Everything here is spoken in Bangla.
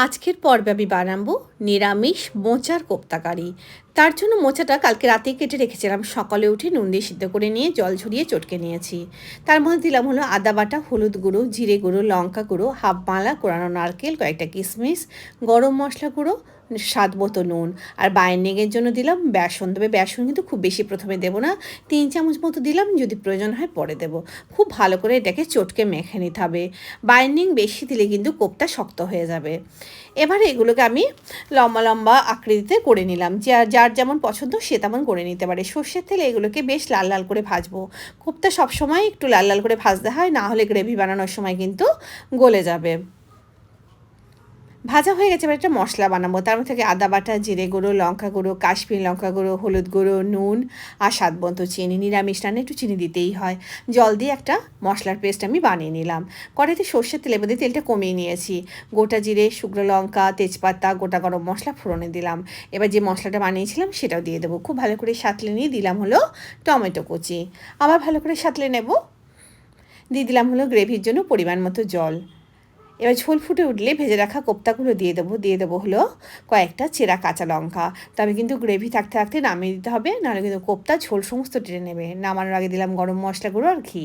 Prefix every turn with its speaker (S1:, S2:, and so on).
S1: আজকের পর্বে আমি বানাবো নিরামিষ মোচার কোপ্তা কারি। তার জন্য মোচাটা কালকে রাতেই কেটে রেখেছিলাম, সকালে উঠে নুন দিয়ে সিদ্ধ করে নিয়ে জল ঝরিয়ে চটকে নিয়েছি। তার মধ্যে দিলাম হলো আদা বাটা, হলুদ গুঁড়ো, জিরে গুঁড়ো, লঙ্কা গুঁড়ো, হাফ মালা কোরানো নারকেল, কয়েকটা কিশমিশ, গরম মশলা গুঁড়ো, স্বাদ মতো নুন। আর বাইন্ডিংয়ের জন্য দিলাম বেসন। তবে বেসন কিন্তু খুব বেশি প্রথমে দেবো না, 3 চামচ মতো দিলাম, যদি প্রয়োজন হয় পরে দেবো। খুব ভালো করে এটাকে চটকে মেখে নিতে হবে। বাইন্ডিং বেশি দিলে কিন্তু কোপ্তা শক্ত হয়ে যাবে। এবারে এগুলোকে আমি লম্বা লম্বা আকৃতিতে করে নিলাম। যার যেমন পছন্দ সে তেমন করে নিতে পারে। সর্ষের তেলে এগুলোকে বেশ লাল লাল করে ভাজবো। কোপ্তা সবসময় একটু লাল লাল করে ভাজতে হয়, না হলে গ্রেভি বানানোর সময় কিন্তু গলে যাবে। ভাজা হয়ে গেছে, এবার একটা মশলা বানাবো। তার মধ্যে থেকে আদা বাটা, জিরে গুঁড়ো, লঙ্কা গুঁড়ো, কাশ্মীরি লঙ্কা গুঁড়ো, হলুদ গুঁড়ো, নুন আর স্বাদ মতো চিনি। নিরামিষ রান্না একটু চিনি দিতেই হয়। জল দিয়ে একটা মশলার পেস্ট আমি বানিয়ে নিলাম। কড়াইতে সর্ষের তেলে মধ্যে তেলটা কমিয়ে নিয়েছি। গোটা জিরে, শুকনো লঙ্কা, তেজপাতা, গোটা গরম মশলা ফোড়নে দিলাম। এবার যে মশলাটা বানিয়েছিলাম সেটাও দিয়ে দেবো। খুব ভালো করে সাঁতলে নিয়ে দিলাম হলো টমেটো কুচি। আবার ভালো করে সাঁতলে নেব। দিয়ে দিলাম হলো গ্রেভির জন্য পরিমাণ মতো জল। এবার ঝোল ফুটে উঠলে ভেজে রাখা কোপ্তাগুলো দিয়ে দেবো হলো কয়েকটা চেরা কাঁচা লঙ্কা। তবে কিন্তু গ্রেভি থাকতে থাকতে নামিয়ে দিতে হবে, নাহলে কিন্তু কোপ্তা ঝোল সমস্ত টেনে নেবে। নামানোর আগে দিলাম গরম মশলা গুঁড়ো আর ঘি।